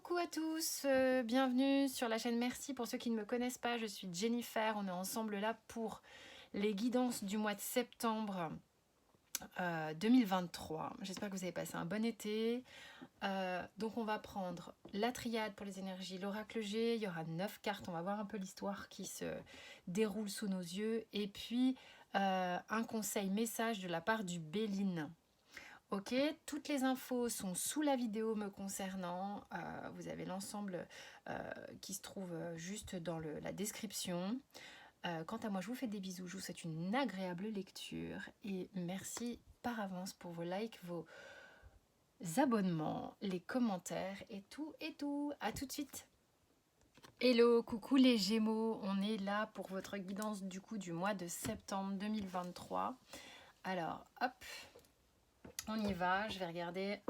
Coucou à tous, bienvenue sur la chaîne. Merci pour ceux qui ne me connaissent pas, je suis Jennifer, on est ensemble là pour les guidances du mois de septembre 2023. J'espère que vous avez passé un bon été. Donc on va prendre la triade pour les énergies, l'oracle G, il y aura 9 cartes, on va voir un peu l'histoire qui se déroule sous nos yeux. Et puis un conseil message de la part du Béline. Ok, toutes les infos sont sous la vidéo me concernant. Vous avez l'ensemble qui se trouve juste dans la description. Quant à moi, je vous fais des bisous. Je vous souhaite une agréable lecture. Et merci par avance pour vos likes, vos abonnements, les commentaires et tout et tout. À tout de suite. Hello, coucou les Gémeaux. On est là pour votre guidance du coup du mois de septembre 2023. Alors, hop. On y va, je vais regarder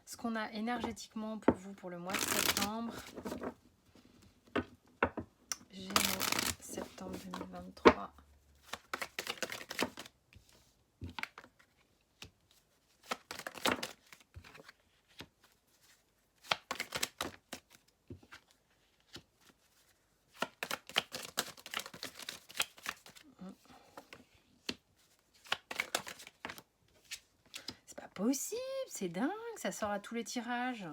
ce qu'on a énergétiquement pour vous pour le mois de septembre. Gémeaux, septembre 2023. C'est pas possible, c'est dingue, ça sort à tous les tirages.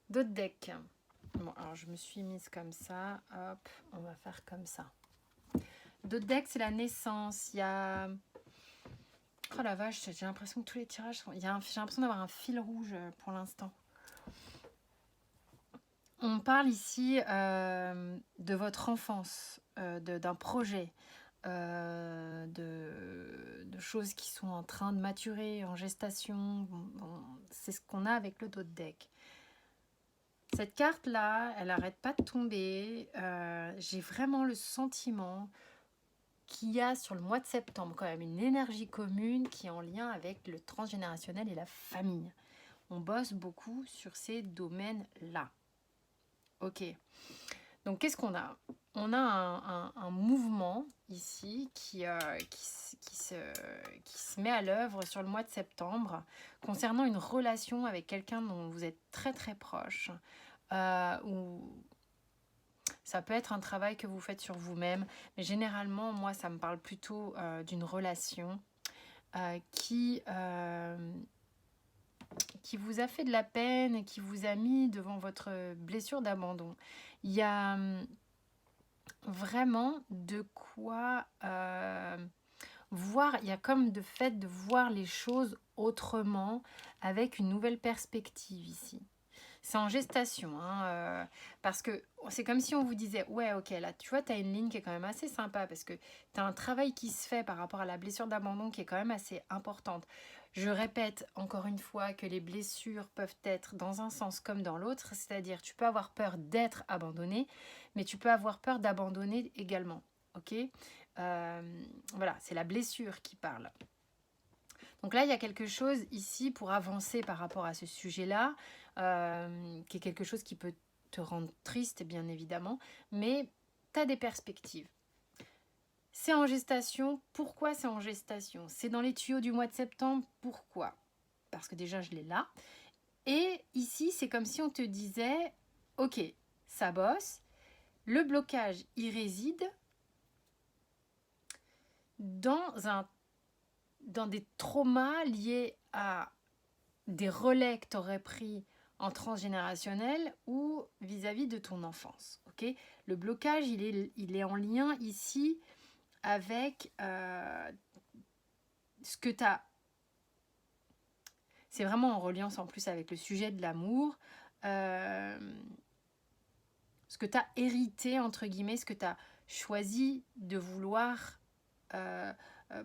D'autres decks. Bon, alors je me suis mise comme ça. Hop, on va faire comme ça. D'autres decks, c'est la naissance. Il y a... Oh la vache, j'ai l'impression que tous les tirages sont... J'ai l'impression d'avoir un fil rouge pour l'instant. On parle ici de votre enfance, d'un projet, de choses qui sont en train de maturer, en gestation. Bon, c'est ce qu'on a avec le dos de deck. Cette carte-là, elle n'arrête pas de tomber. J'ai vraiment le sentiment qu'il y a sur le mois de septembre quand même une énergie commune qui est en lien avec le transgénérationnel et la famille. On bosse beaucoup sur ces domaines-là. Ok. Donc qu'est-ce qu'on a? On a un mouvement ici qui se met à l'œuvre sur le mois de septembre concernant une relation avec quelqu'un dont vous êtes très très proche. Ou ça peut être un travail que vous faites sur vous-même, mais généralement, moi, ça me parle plutôt d'une relation qui vous a fait de la peine et qui vous a mis devant votre blessure d'abandon. Il y a vraiment de quoi voir, il y a comme de fait de voir les choses autrement, avec une nouvelle perspective ici. C'est en gestation, hein, parce que c'est comme si on vous disait, ouais, ok, là, tu vois, tu as une ligne qui est quand même assez sympa, parce que tu as un travail qui se fait par rapport à la blessure d'abandon qui est quand même assez importante. Je répète encore une fois que les blessures peuvent être dans un sens comme dans l'autre, c'est-à-dire tu peux avoir peur d'être abandonné, mais tu peux avoir peur d'abandonner également, ok. Voilà, c'est la blessure qui parle. Donc là, il y a quelque chose ici pour avancer par rapport à ce sujet-là, qui est quelque chose qui peut te rendre triste, bien évidemment, mais tu as des perspectives. C'est en gestation. Pourquoi c'est en gestation? C'est dans les tuyaux du mois de septembre. Pourquoi? Parce que déjà, je l'ai là. Et ici, c'est comme si on te disait, ok, ça bosse. Le blocage, il réside dans des traumas liés à des relais que tu aurais pris en transgénérationnel ou vis-à-vis de ton enfance. Okay, le blocage, il est en lien ici avec ce que tu as. C'est vraiment en reliance en plus avec le sujet de l'amour. Ce que tu as hérité, entre guillemets, ce que tu as choisi de vouloir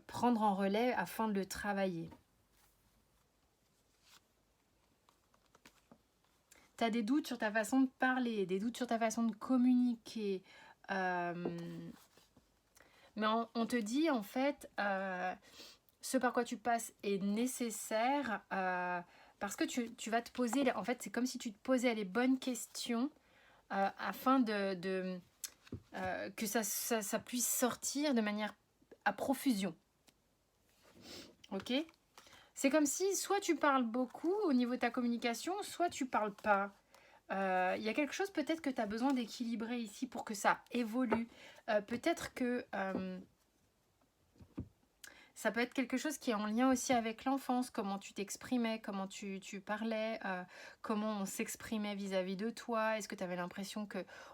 prendre en relais afin de le travailler. Tu as des doutes sur ta façon de parler, des doutes sur ta façon de communiquer. Mais on te dit, en fait, ce par quoi tu passes est nécessaire parce que tu vas te poser... En fait, c'est comme si tu te posais les bonnes questions afin que ça puisse sortir de manière à profusion. Ok ? C'est comme si soit tu parles beaucoup au niveau de ta communication, soit tu parles pas. Il y a quelque chose peut-être que tu as besoin d'équilibrer ici pour que ça évolue. Peut-être que ça peut être quelque chose qui est en lien aussi avec l'enfance, comment tu t'exprimais, comment tu parlais, comment on s'exprimait vis-à-vis de toi. Est-ce que tu avais l'impression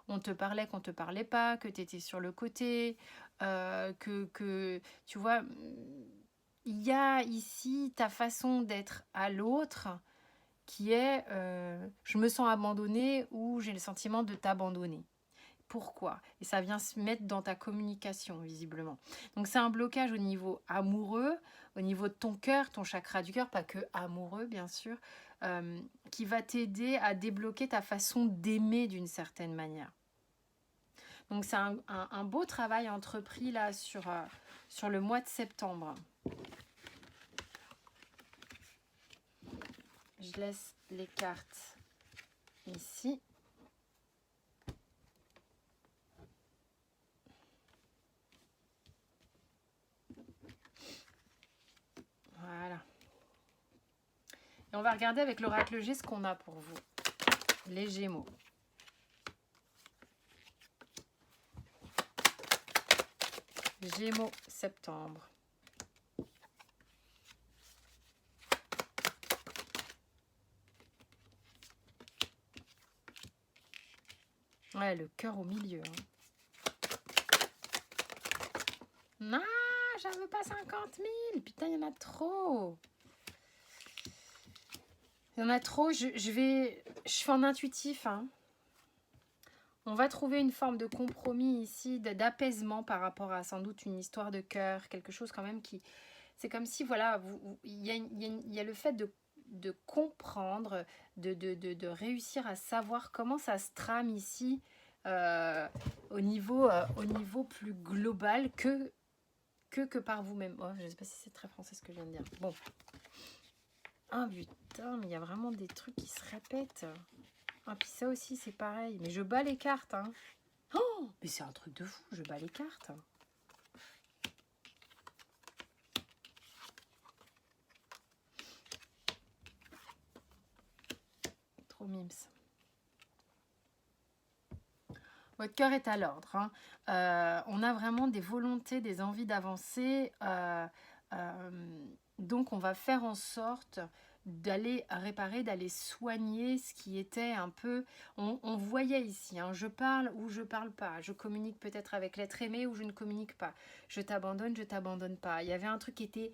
qu'on te parlait, qu'on ne te parlait pas, que tu étais sur le côté, tu vois, il y a ici ta façon d'être à l'autre qui est je me sens abandonnée ou j'ai le sentiment de t'abandonner. Pourquoi? Et ça vient se mettre dans ta communication, visiblement. Donc, c'est un blocage au niveau amoureux, au niveau de ton cœur, ton chakra du cœur, pas que amoureux, bien sûr, qui va t'aider à débloquer ta façon d'aimer d'une certaine manière. Donc, c'est un beau travail entrepris là sur le mois de septembre. Je laisse les cartes ici. Voilà. Et on va regarder avec l'oracle G ce qu'on a pour vous. Les Gémeaux. Gémeaux, septembre. Ouais, le cœur au milieu. Non, j'en veux pas 50 000. Putain, il y en a trop. Il y en a trop. Je fais en intuitif. Hein. On va trouver une forme de compromis ici, d'apaisement par rapport à sans doute une histoire de cœur. Quelque chose quand même qui... C'est comme si, voilà, il y a le fait de comprendre, de réussir à savoir comment ça se trame ici au niveau plus global que par vous-même. Oh, je ne sais pas si c'est très français ce que je viens de dire. Bon. Ah putain, mais il y a vraiment des trucs qui se répètent. Ah, puis ça aussi, c'est pareil. Mais je bats les cartes. Hein. Oh, mais c'est un truc de fou, je bats les cartes. Trop mimes. Votre cœur est à l'ordre. Hein. On a vraiment des volontés, des envies d'avancer. Donc, on va faire en sorte d'aller réparer, d'aller soigner ce qui était un peu... On voyait ici, hein, je parle ou je parle pas. Je communique peut-être avec l'être aimé ou je ne communique pas. Je t'abandonne pas. Il y avait un truc qui était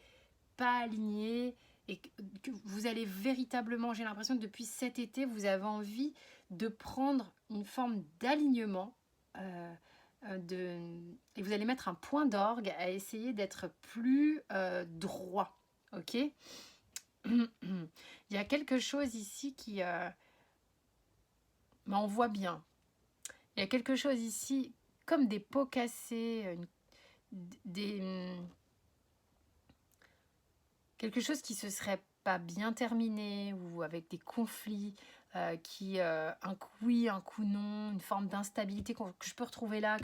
pas aligné et que vous allez véritablement, j'ai l'impression que depuis cet été, vous avez envie de prendre une forme d'alignement et vous allez mettre un point d'orgue à essayer d'être plus droit. Ok. Il y a quelque chose ici qui... ben on voit bien. Il y a quelque chose ici comme des pots cassés, quelque chose qui se serait pas bien terminé ou avec des conflits un coup oui, un coup non, une forme d'instabilité que je peux retrouver là,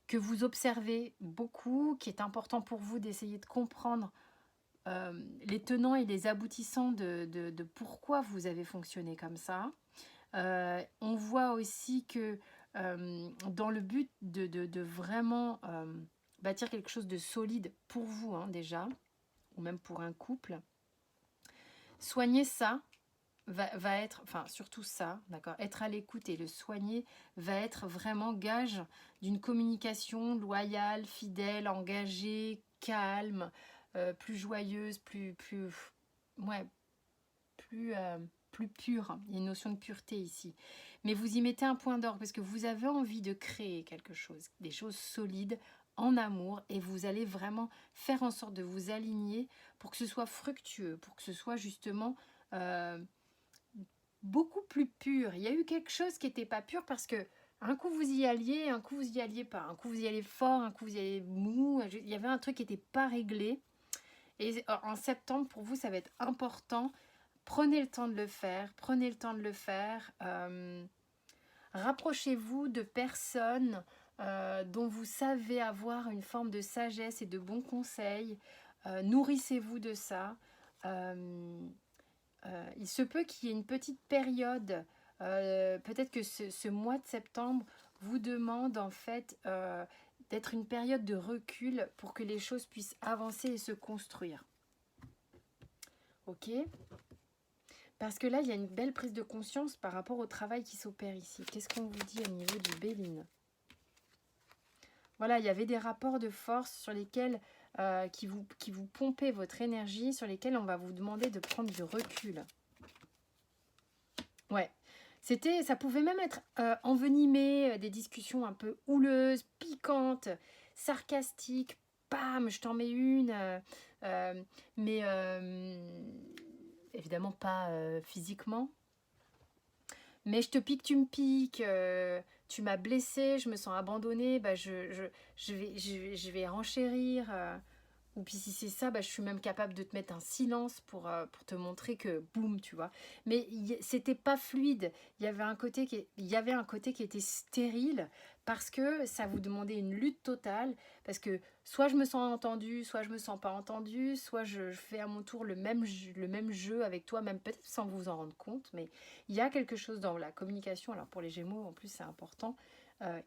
que vous observez beaucoup, qui est important pour vous d'essayer de comprendre les tenants et les aboutissants de pourquoi vous avez fonctionné comme ça. On voit aussi que dans le but de vraiment bâtir quelque chose de solide pour vous hein, déjà, ou même pour un couple, soigner ça va être, enfin surtout ça, d'accord, être à l'écoute et le soigner va être vraiment gage d'une communication loyale, fidèle, engagée, calme, plus joyeuse, plus pure. Il y a une notion de pureté ici. Mais vous y mettez un point d'orgue parce que vous avez envie de créer quelque chose, des choses solides en amour et vous allez vraiment faire en sorte de vous aligner pour que ce soit fructueux, pour que ce soit justement beaucoup plus pur. Il y a eu quelque chose qui n'était pas pur parce que un coup vous y alliez, un coup vous y alliez pas, un coup vous y allez fort, un coup vous y allez mou. Il y avait un truc qui n'était pas réglé. Et en septembre, pour vous, ça va être important. Prenez le temps de le faire. Prenez le temps de le faire. Rapprochez-vous de personnes dont vous savez avoir une forme de sagesse et de bons conseils. Nourrissez-vous de ça. Il se peut qu'il y ait une petite période, peut-être que ce mois de septembre vous demande en fait d'être une période de recul pour que les choses puissent avancer et se construire. Ok? Parce que là, il y a une belle prise de conscience par rapport au travail qui s'opère ici. Qu'est-ce qu'on vous dit au niveau du Béline? Voilà, il y avait des rapports de force sur lesquels, qui vous pompaient votre énergie, sur lesquels on va vous demander de prendre du recul. Ouais, ça pouvait même être envenimé, des discussions un peu houleuses, piquantes, sarcastiques. Bam, je t'en mets une. Euh, mais évidemment pas physiquement. Mais je te pique, tu me piques, tu m'as blessée, je me sens abandonnée, bah je vais renchérir. Ou puis si c'est ça, bah, je suis même capable de te mettre un silence pour te montrer que boum, tu vois. Mais c'était pas fluide. Il y avait un côté qui était stérile parce que ça vous demandait une lutte totale. Parce que soit je me sens entendue, soit je me sens pas entendue, soit je fais à mon tour le même jeu avec toi, même peut-être sans vous en rendre compte. Mais il y a quelque chose dans la communication, alors pour les Gémeaux en plus c'est important,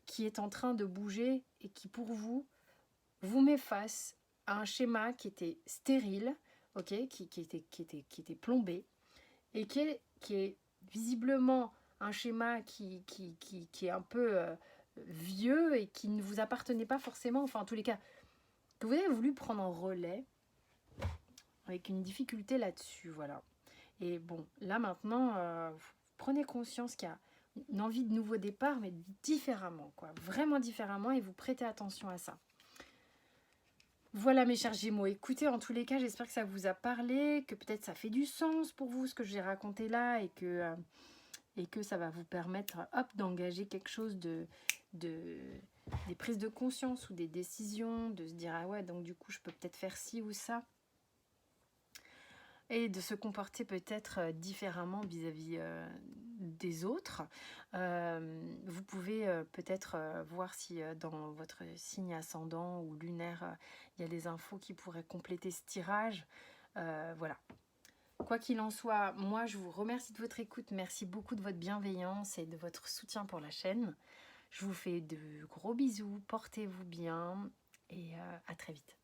qui est en train de bouger et qui pour vous vous met face à un schéma qui était stérile, ok, qui était plombé, et qui est visiblement un schéma qui est un peu vieux et qui ne vous appartenait pas forcément, enfin en tous les cas, que vous avez voulu prendre en relais avec une difficulté là-dessus, voilà. Et bon, là maintenant, vous prenez conscience qu'il y a une envie de nouveau départ, mais différemment, quoi, vraiment différemment, et vous prêtez attention à ça. Voilà mes chers Gémeaux, écoutez, en tous les cas, j'espère que ça vous a parlé, que peut-être ça fait du sens pour vous ce que j'ai raconté là et que ça va vous permettre hop, d'engager quelque chose des prises de conscience ou des décisions, de se dire ah ouais, donc du coup je peux peut-être faire ci ou ça. Et de se comporter peut-être différemment vis-à-vis des autres. Vous pouvez peut-être voir si dans votre signe ascendant ou lunaire, il y a des infos qui pourraient compléter ce tirage. Voilà. Quoi qu'il en soit, moi je vous remercie de votre écoute, merci beaucoup de votre bienveillance et de votre soutien pour la chaîne. Je vous fais de gros bisous, portez-vous bien et à très vite.